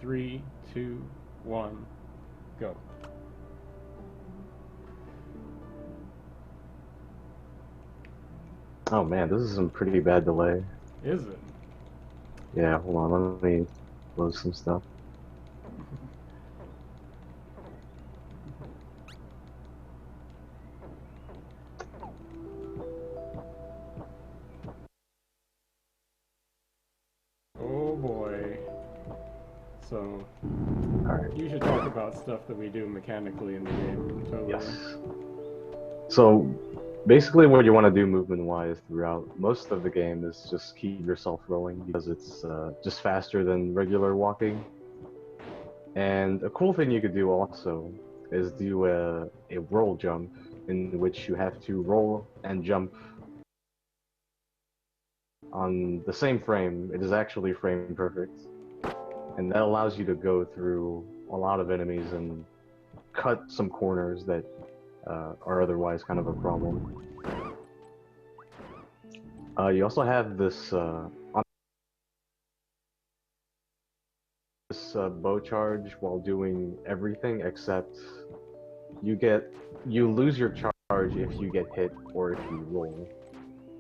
3, 2, 1, go. Oh man, this is some pretty bad delay. Is it? Yeah, hold on, let me load some stuff. Oh boy. So, Alright, you should talk about stuff that we do mechanically in the game, totally. yes. So, basically what you want to do movement-wise throughout most of the game is just keep yourself rolling because it's just faster than regular walking. And a cool thing you could do also is do a roll jump in which you have to roll and jump on the same frame. It is actually frame perfect. And that allows you to go through a lot of enemies and cut some corners that are otherwise kind of a problem. You also have this bow charge while doing everything except you lose your charge if you get hit or if you roll.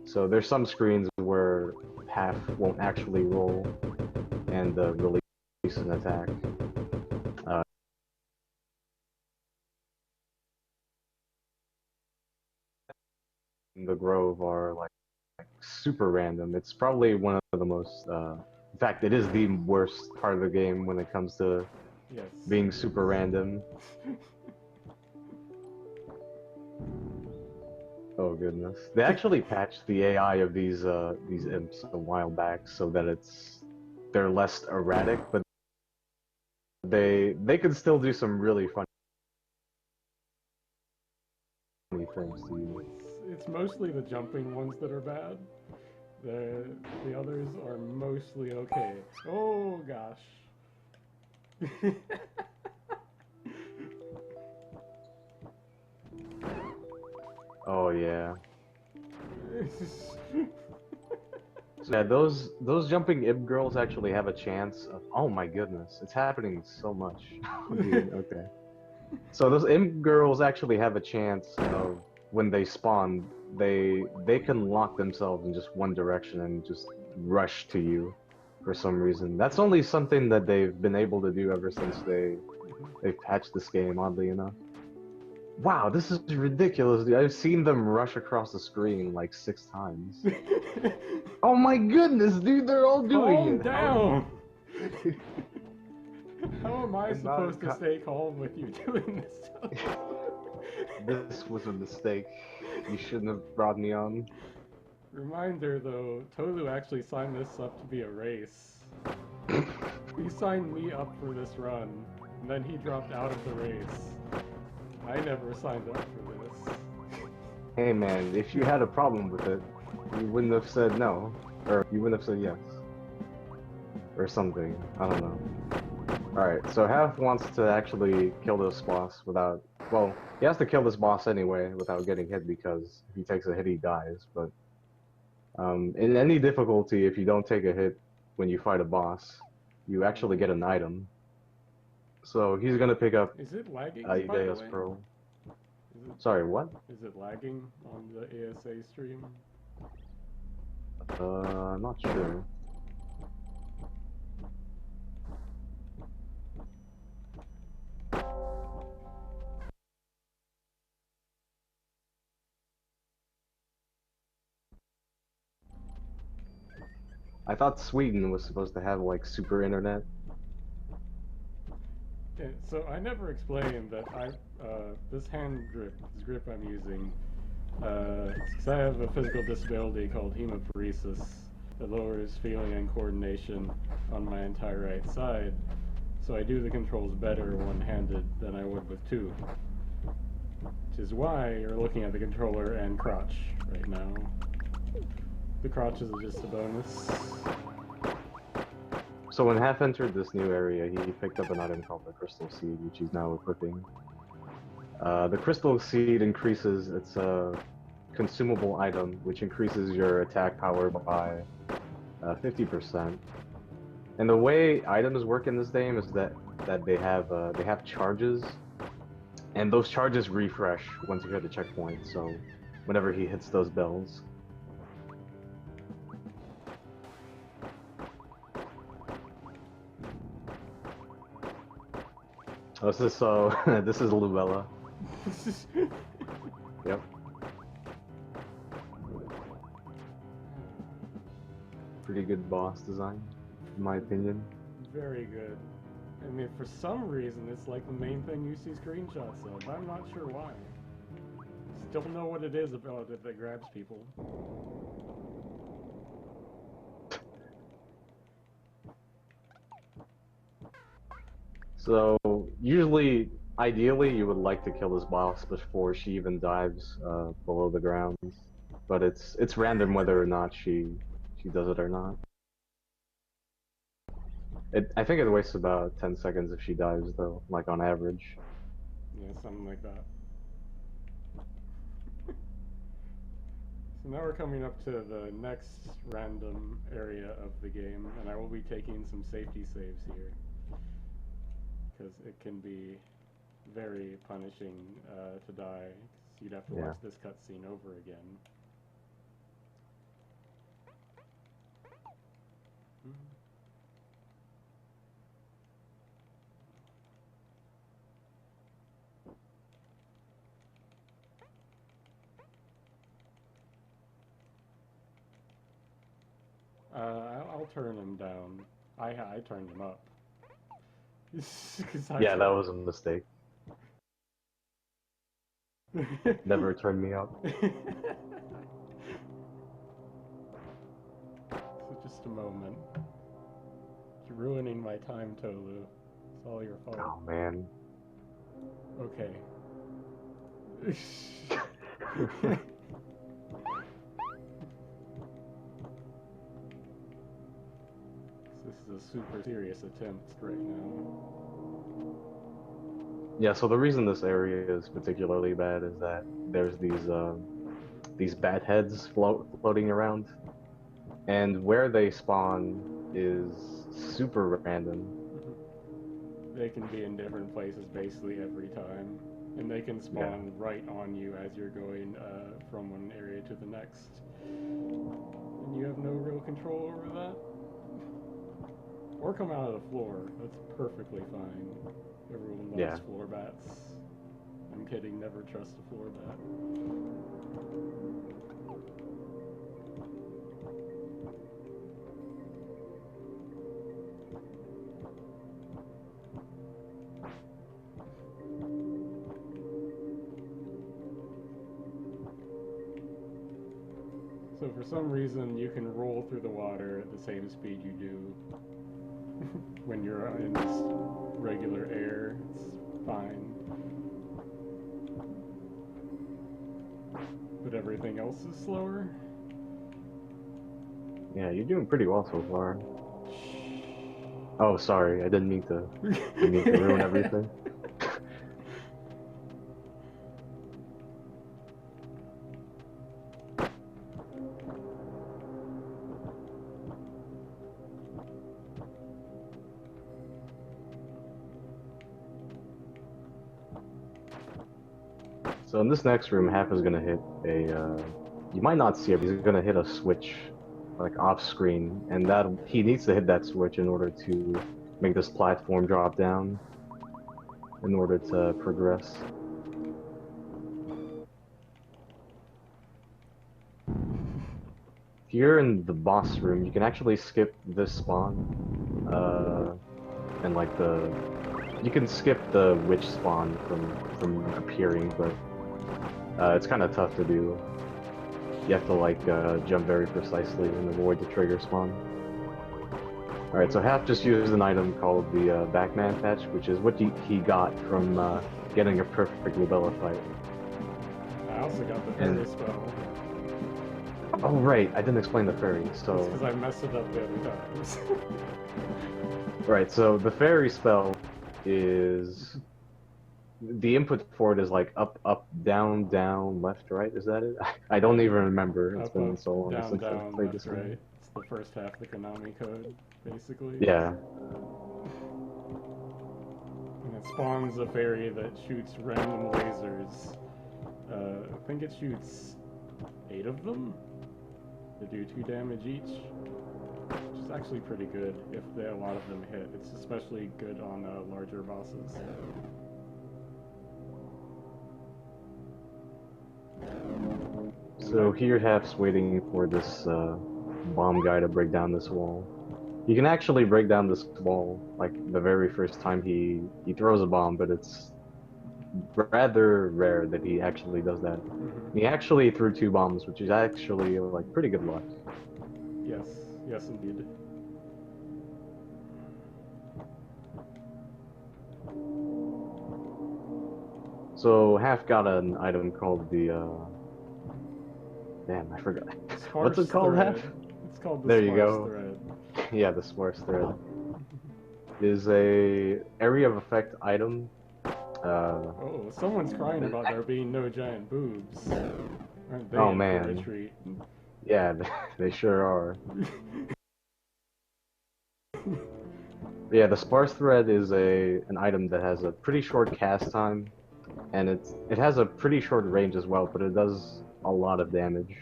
So there's some screens where half won't actually roll and release an attack. In the Grove are like super random. It's probably one of the most, in fact, it is the worst part of the game when it comes to Yes. being super random. Oh goodness. They actually patched the AI of these imps a while back so that they're less erratic, but they can still do some really funny things to you. It's mostly the jumping ones that are bad. The others are mostly okay. Oh gosh. Oh yeah. So yeah, those jumping imp girls actually have a chance of, oh my goodness, it's happening so much. Dude, okay. So those imp girls actually have a chance of when they spawn, they can lock themselves in just one direction and just rush to you for some reason. That's only something that they've been able to do ever since they've patched this game, oddly enough. Wow, this is ridiculous, dude. I've seen them rush across the screen like 6 times. Oh my goodness, dude, they're all doing Calm it. down! How am I I'm not supposed to stay calm with you doing this stuff? This was a mistake. You shouldn't have brought me on. Reminder though, Tolu actually signed this up to be a race. He signed me up for this run, and then he dropped out of the race. I never signed up for this. Hey man, if you had a problem with it, you wouldn't have said no. Or you wouldn't have said yes. Or something. I don't know. Alright, so Half wants to actually kill this boss without... Well, he has to kill this boss anyway without getting hit because if he takes a hit he dies, but... in any difficulty, if you don't take a hit when you fight a boss, you actually get an item. So he's gonna pick up Is it lagging, by the Idea's way? Pearl. Sorry, what? Is it lagging on the ASA stream? I'm not sure. I thought Sweden was supposed to have like super internet. Yeah, so I never explained that this hand grip, this grip I'm using, because I have a physical disability called hemophoresis that lowers feeling and coordination on my entire right side, so I do the controls better one-handed than I would with two. Which is why you're looking at the controller and crotch right now. The crotch is just a bonus. So when Half entered this new area, he picked up an item called the Crystal Seed, which he's now equipping. The Crystal Seed increases its consumable item, which increases your attack power by 50%. And the way items work in this game is that they have charges, and those charges refresh once you hit the checkpoint. So whenever he hits those bells. Oh, this is this is Luella. Yep. Pretty good boss design, in my opinion. Very good. I mean, for some reason, it's like the main thing you see screenshots of. I'm not sure why. Still don't know what it is about it that grabs people. So, usually, ideally, you would like to kill this boss before she even dives below the ground. But it's random whether or not she does it or not. I think it wastes about 10 seconds if she dives, though, like on average. Yeah, something like that. So now we're coming up to the next random area of the game, and I will be taking some safety saves here. Because it can be very punishing to die, because you'd have to watch this cutscene over again. I'll turn him down. I turned him up. Yeah, that was a mistake. Never turn me up. So just a moment. You're ruining my time, Tolu. It's all your fault. Oh, man. Okay. This is a super serious attempt right now. Yeah, so the reason this area is particularly bad is that there's these bat heads floating around, and where they spawn is super random. They can be in different places basically every time, and they can spawn right on you as you're going from one area to the next, and you have no real control over that. Or come out of the floor. That's perfectly fine. Everyone loves floor bats. I'm kidding, never trust a floor bat. So for some reason, you can roll through the water at the same speed you do when you're in this regular air. It's fine. But everything else is slower. Yeah, you're doing pretty well so far. Oh, sorry, I didn't mean to ruin everything. So in this next room, Half is gonna hit a, you might not see it, but he's gonna hit a switch, like off screen, and that he needs to hit that switch in order to make this platform drop down, in order to progress. If you're in the boss room, you can actually skip this spawn, and like you can skip the witch spawn from appearing, but it's kind of tough to do. You have to like jump very precisely and avoid the trigger spawn. Alright, so Half just used an item called the Backman Patch, which is what he got from getting a perfect Lubella fight. I also got the fairy spell. Oh right, I didn't explain the fairy, so... That's because I messed it up the other times. Right, so the fairy spell is... The input for it is like up, up, down, down, left, right, is that it? I don't even remember, it's been so long since I played this game. Right. the first half of the Konami code, basically. Yeah. And it spawns a fairy that shoots random lasers. I think it shoots 8 of them to do 2 damage each, which is actually pretty good if a lot of them hit. It's especially good on larger bosses. So here Half's waiting for this bomb guy to break down this wall. You can actually break down this wall like the very first time he throws a bomb, but it's rather rare that he actually does that. He actually threw 2 bombs, which is actually like pretty good luck. Yes, yes indeed. So Half got an item called the damn, I forgot. What's it called, thread. Half? It's called the There you sparse go. thread. Yeah, the sparse thread is a area of effect item. Oh, someone's crying about there being no giant boobs. Aren't they Oh, in for a man. treat? Yeah, they sure are. Yeah, the sparse thread is an item that has a pretty short cast time, and it has a pretty short range as well, but it does a lot of damage.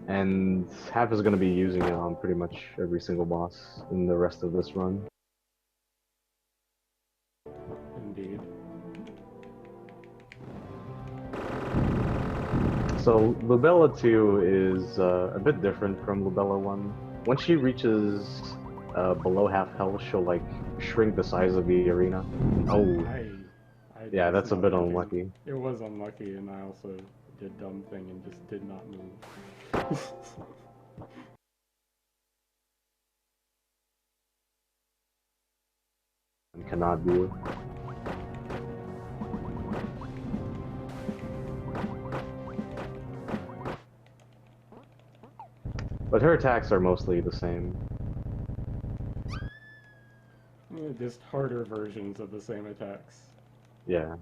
And Half is going to be using it on pretty much every single boss in the rest of this run. Indeed. So Lubella 2 is a bit different from Lubella 1. Once she reaches below half health, she'll like shrink the size of the arena. Oh, yeah, that's a bit unlucky. It was unlucky, and I also did dumb thing and just did not move. Cannot do. But her attacks are mostly the same. Yeah, just harder versions of the same attacks. Yeah.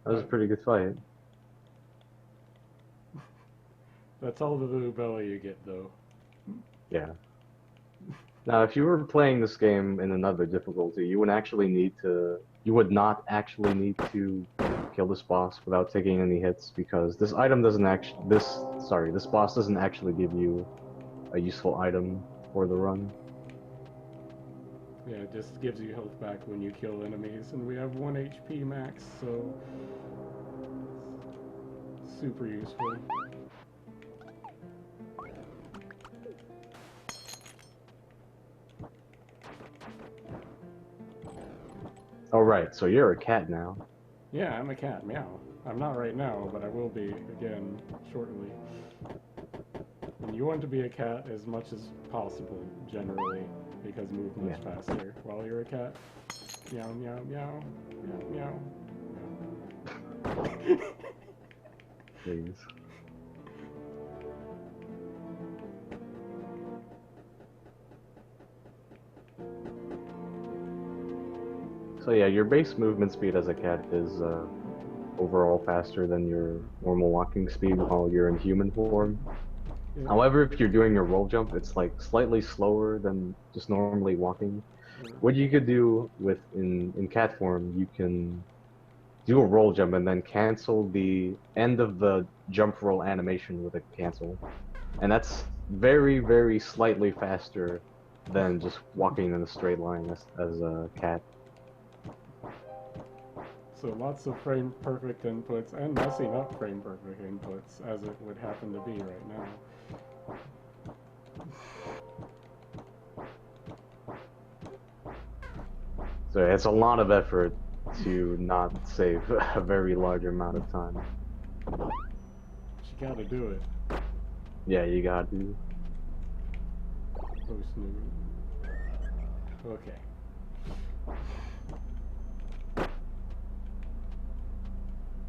That was a pretty good fight. That's all the Lubella you get, though. Yeah. Now, if you were playing this game in another difficulty, you would not actually need to kill this boss without taking any hits, because this boss doesn't actually give you a useful item for the run. Yeah, it just gives you health back when you kill enemies, and we have 1 HP max, so super useful. Oh right, so you're a cat now. Yeah, I'm a cat, meow. I'm not right now, but I will be again shortly. And you want to be a cat as much as possible, generally, because move much faster while you're a cat. Meow, meow, meow, meow, meow. Please. So yeah, your base movement speed as a cat is overall faster than your normal walking speed while you're in human form. Yeah. However, if you're doing your roll jump, it's like slightly slower than just normally walking. What you could do in cat form, you can do a roll jump and then cancel the end of the jump roll animation with a cancel. And that's very, very slightly faster than just walking in a straight line as a cat. So lots of frame perfect inputs and messing up frame perfect inputs, as it would happen to be right now. So it's a lot of effort to not save a very large amount of time. You gotta do it. Yeah, you gotta do. Oh, snoo. Okay.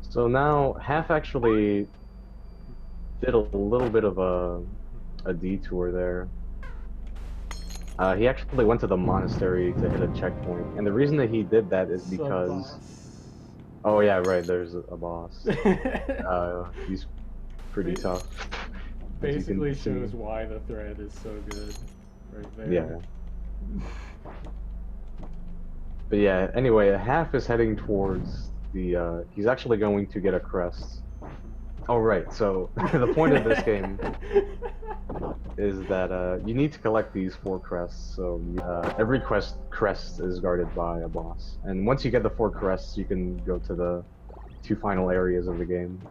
So now, Half actually did a little bit of a detour there. He actually went to the monastery to hit a checkpoint, and the reason that he did that is because... Oh yeah, right, there's a boss. He's pretty tough. basically see. shows why the thread is so good, right there. Yeah. But yeah, anyway, Half is heading towards the, he's actually going to get a crest. Oh, right, so the point of this game is that you need to collect these 4 crests, so every crest is guarded by a boss. And once you get the 4 crests, you can go to the 2 final areas of the game.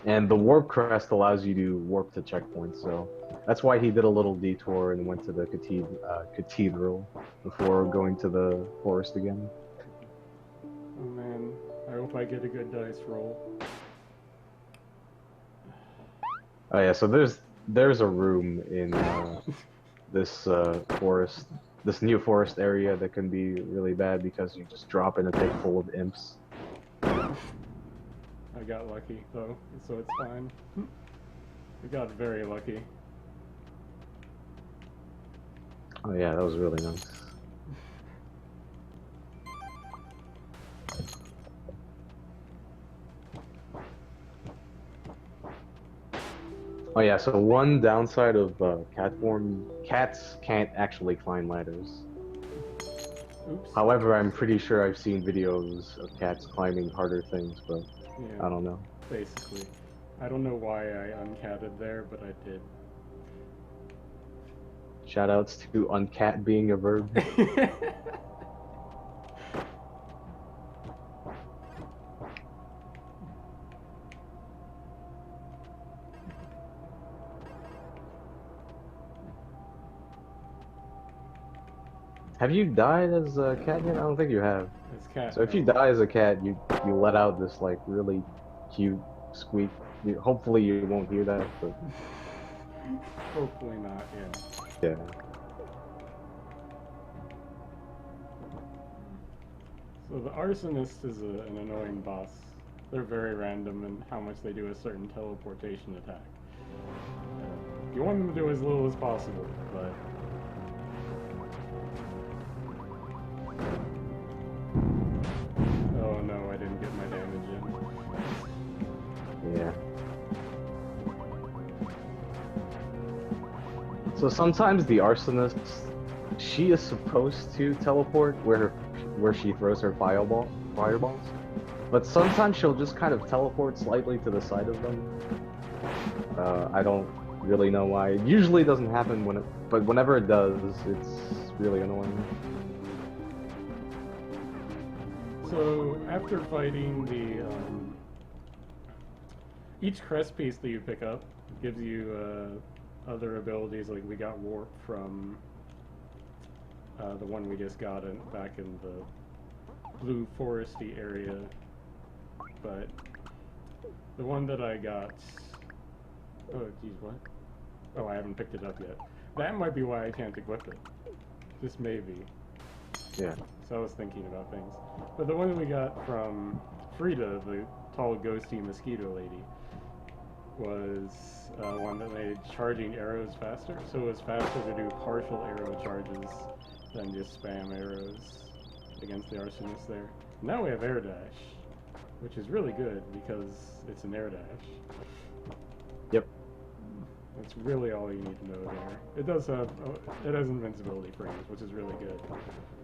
And the warp crest allows you to warp to checkpoints, so that's why he did a little detour and went to the cathedral before going to the forest again. Oh man, I hope I get a good dice roll. Oh yeah, so there's a room in this forest, this new forest area that can be really bad because you just drop in a pit full of imps. I got lucky though, so it's fine. I got very lucky. Oh yeah, that was really nice. Oh yeah, so one downside of cat form, cats can't actually climb ladders. Oops. However, I'm pretty sure I've seen videos of cats climbing harder things, but Yeah, I don't know. basically. I don't know why I uncatted there, but I did. Shoutouts to uncat being a verb. Have you died as a cat yet? I don't think you have. It's cat. So if you no. die as a cat, you let out this like really cute squeak. Hopefully you won't hear that, but Hopefully not, yeah. yeah. So the Arsonist is an annoying boss. They're very random in how much they do a certain teleportation attack. You want them to do as little as possible, but... Oh no, I didn't get my damage in. Yeah. So sometimes the arsonist, she is supposed to teleport where she throws her fireballs, but sometimes she'll just kind of teleport slightly to the side of them. I don't really know why. It usually doesn't happen but whenever it does, it's really annoying. So after fighting the each crest piece that you pick up gives you other abilities. Like we got warp from the one we just got back in the blue foresty area, but the one that I got, oh geez, what? Oh, I haven't picked it up yet. That might be why I can't equip it. Just maybe. Yeah. So I was thinking about things. But the one that we got from Frida, the tall ghosty mosquito lady, was one that made charging arrows faster. So it was faster to do partial arrow charges than just spam arrows against the arsonist there. Now we have air dash, which is really good because it's an air dash. Yep. That's really all you need to know there. It does have, it has invincibility frames, which is really good.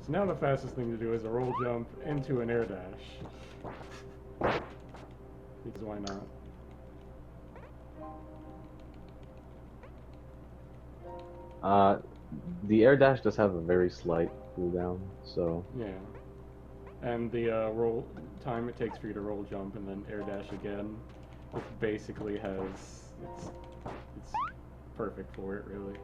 So now the fastest thing to do is a roll jump into an air dash. Because why not? The air dash does have a very slight cooldown, so... Yeah. And the roll time it takes for you to roll jump and then air dash again, it basically has... It's perfect for it, really.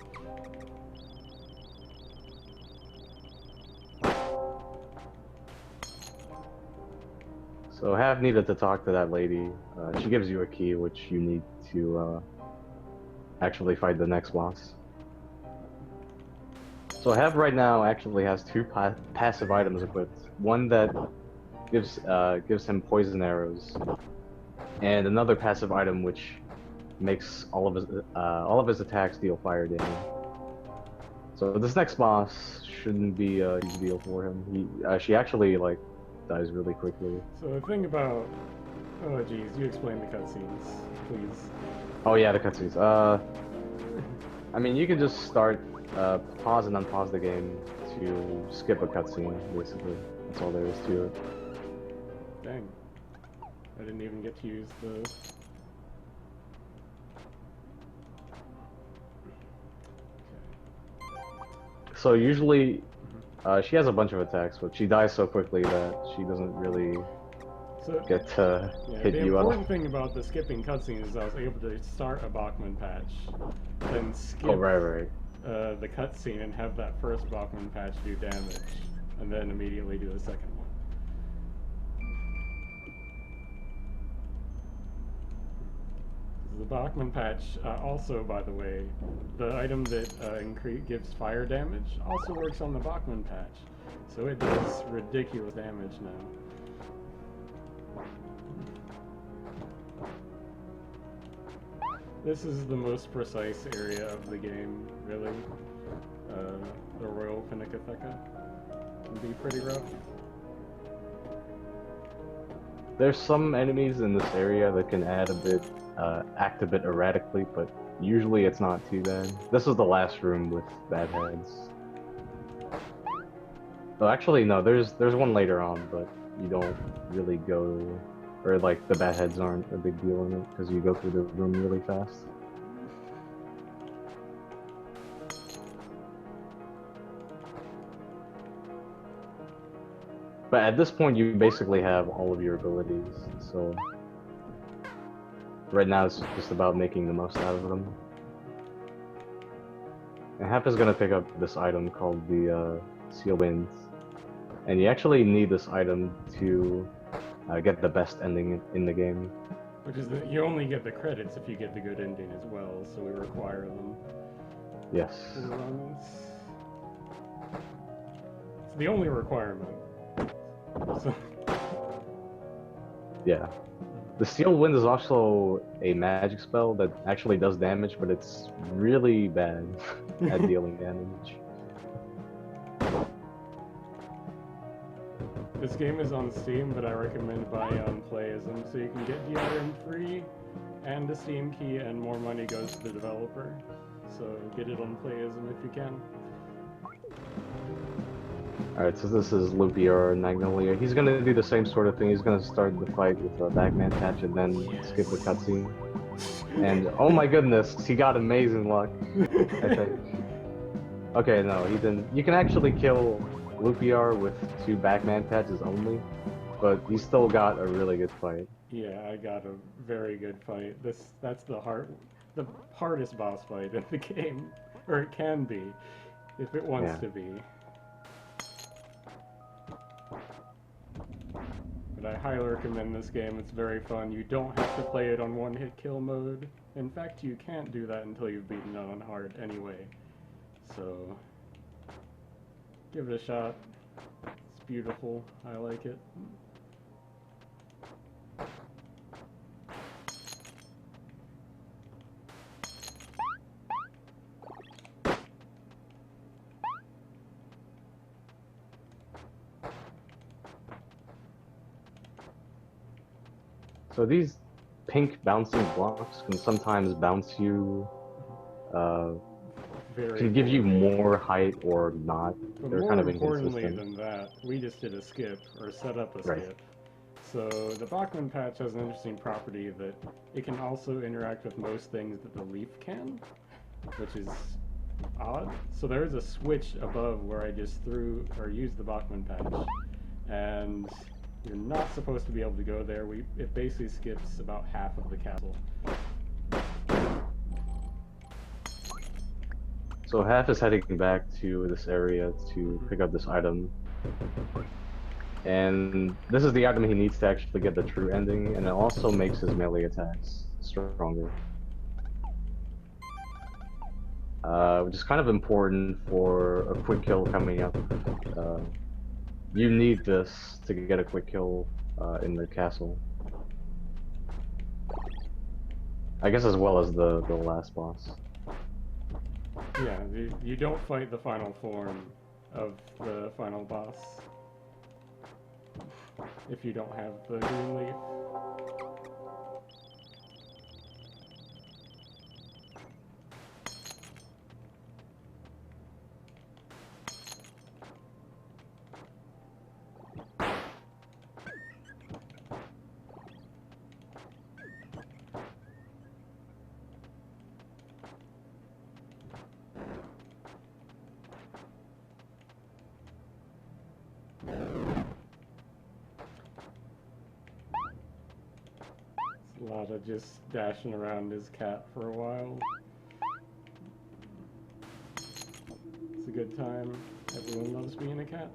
So Have needed to talk to that lady. She gives you a key, which you need to actually fight the next boss. So Have right now actually has 2 passive items equipped. One that gives him poison arrows, and another passive item which makes all of his attacks deal fire damage. So this next boss shouldn't be a huge deal for him. She actually like dies really quickly. So the thing about Oh geez, you explain the cutscenes, please. Oh yeah, the cutscenes. I mean, you can just start, pause and unpause the game to skip a cutscene, basically. That's all there is to it. Dang. I didn't even get to use the... So usually, she has a bunch of attacks, but she dies so quickly that she doesn't really get to hit the you at all. important thing about the skipping cutscenes is I was able to start a Bachman patch, then skip right. the cutscene and have that first Bachman patch do damage, and then immediately do the second one. The Bachman patch, also, by the way, the item that gives fire damage also works on the Bachman patch, so it does ridiculous damage now. This is the most precise area of the game, really. The Royal Pinacotheca can be pretty rough. There's some enemies in this area that can act a bit erratically, but usually it's not too bad. This is the last room with bad heads. Oh, actually, no, there's one later on, but you don't really go, or like the bad heads aren't a big deal in it because you go through the room really fast. But at this point, you basically have all of your abilities, so right now it's just about making the most out of them. And Hap is gonna pick up this item called the Seal Wind, and you actually need this item to get the best ending in the game. Which is that you only get the credits if you get the good ending as well, so we require them. Yes. It's the only requirement. So. Yeah. The Seal Wind is also a magic spell that actually does damage, but it's really bad at dealing damage. This game is on Steam, but I recommend buying on Playism, so you can get DRM free and a Steam key, and more money goes to the developer. So get it on Playism if you can. Alright, so this is Lupior Magnolia. He's gonna do the same sort of thing. He's gonna start the fight with a Bagman patch and then skip the cutscene. And oh my goodness, he got amazing luck, I think. Okay, no, he didn't. You can actually kill Lupior with 2 Bagman patches only, but he still got a really good fight. Yeah, I got a very good fight. That's the hardest boss fight in the game, or it can be, if it wants to be. But I highly recommend this game. It's very fun. You don't have to play it on one-hit kill mode. In fact, you can't do that until you've beaten it on hard anyway. So give it a shot. It's beautiful. I like it. So these pink bouncing blocks can sometimes bounce you, can give you more height or not. But they're more kind of importantly inconsistent. than that, we just did a skip, or set up a Right. skip. So the Bachman patch has an interesting property that it can also interact with most things that the leaf can, which is odd. So there is a switch above where I just threw or used the Bachman patch, and you're not supposed to be able to go there. It basically skips about half of the castle. So Half is heading back to this area to pick up this item. And this is the item he needs to actually get the true ending, and it also makes his melee attacks stronger. Which is kind of important for a quick kill coming up. You need this to get a quick kill in the castle. I guess as well as the last boss. Yeah, you don't fight the final form of the final boss if you don't have the green leaf. A lot of just dashing around his cat for a while. It's a good time. Everyone loves being a cat.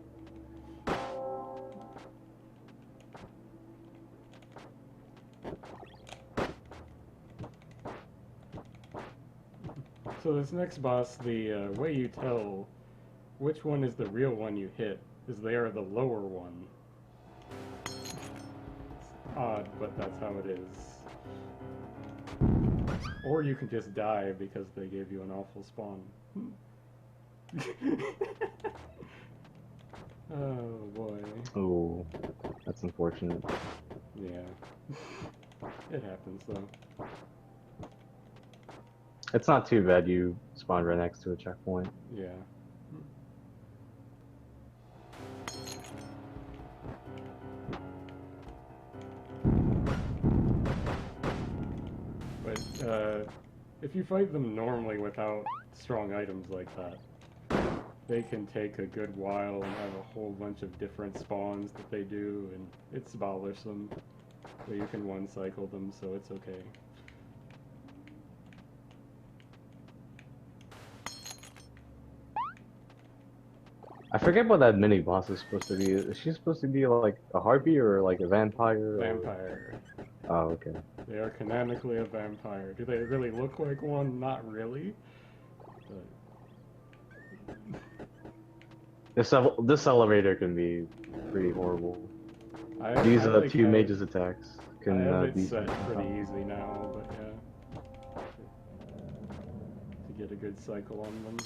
So this next boss, the way you tell which one is the real one you hit is they are the lower one. It's odd, but that's how it is. Or you can just die because they gave you an awful spawn. Oh boy. Oh, that's unfortunate. Yeah. It happens though. It's not too bad you spawned right next to a checkpoint. Yeah. But if you fight them normally without strong items like that, they can take a good while and have a whole bunch of different spawns that they do, and it's bothersome. But you can one-cycle them, so it's okay. I forget what that mini boss is supposed to be. Is she supposed to be like a harpy or like a vampire? Vampire. Oh, okay. They are canonically a vampire. Do they really look like one? Not really. But This elevator can be pretty horrible. These I like two how mages attacks I can have it be set pretty easy now, but yeah. To get a good cycle on them.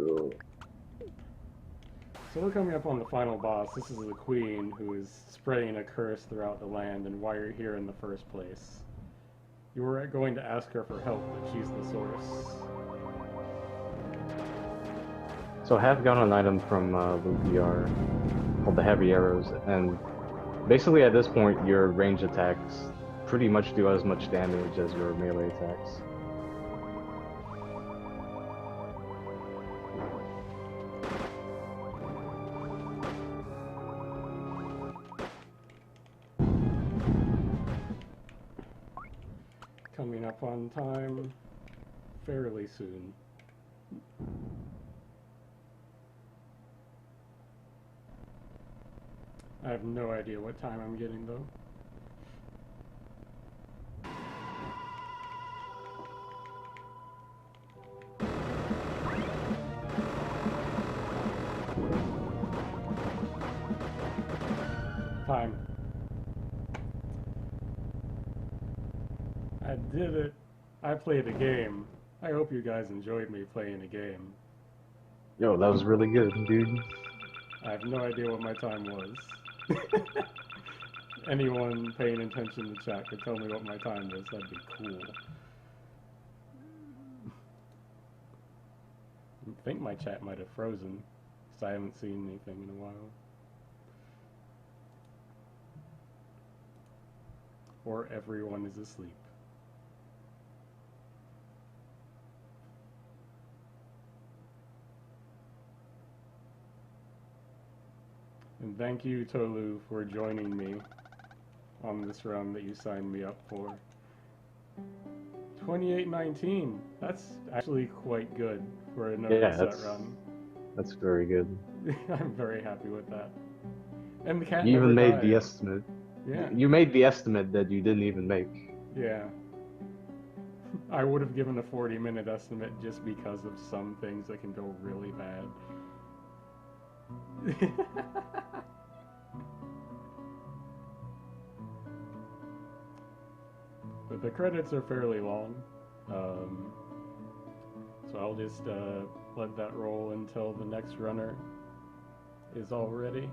Ugh. So we're coming up on the final boss. This is the queen who is spreading a curse throughout the land and why you're here in the first place. You were going to ask her for help, but she's the source. So I have got an item from Lupiar called the Heavy Arrows, and basically at this point your range attacks pretty much do as much damage as your melee attacks. Coming up on time fairly soon. I have no idea what time I'm getting though. Time. I did it. I played a game. I hope you guys enjoyed me playing a game. Yo, that was really good, dude. I have no idea what my time was. Anyone paying attention to chat could tell me what my time was. That'd be cool. I think my chat might have frozen, because I haven't seen anything in a while. Or everyone is asleep. And thank you, Tolu, for joining me on this run that you signed me up for. 2819. That's actually quite good for a no-reset run. That's very good. I'm very happy with that. And the cat You never even made died. the estimate. Yeah. You made the estimate that you didn't even make. Yeah. I would have given a 40-minute estimate just because of some things that can go really bad. But the credits are fairly long, so I'll just let that roll until the next runner is all ready.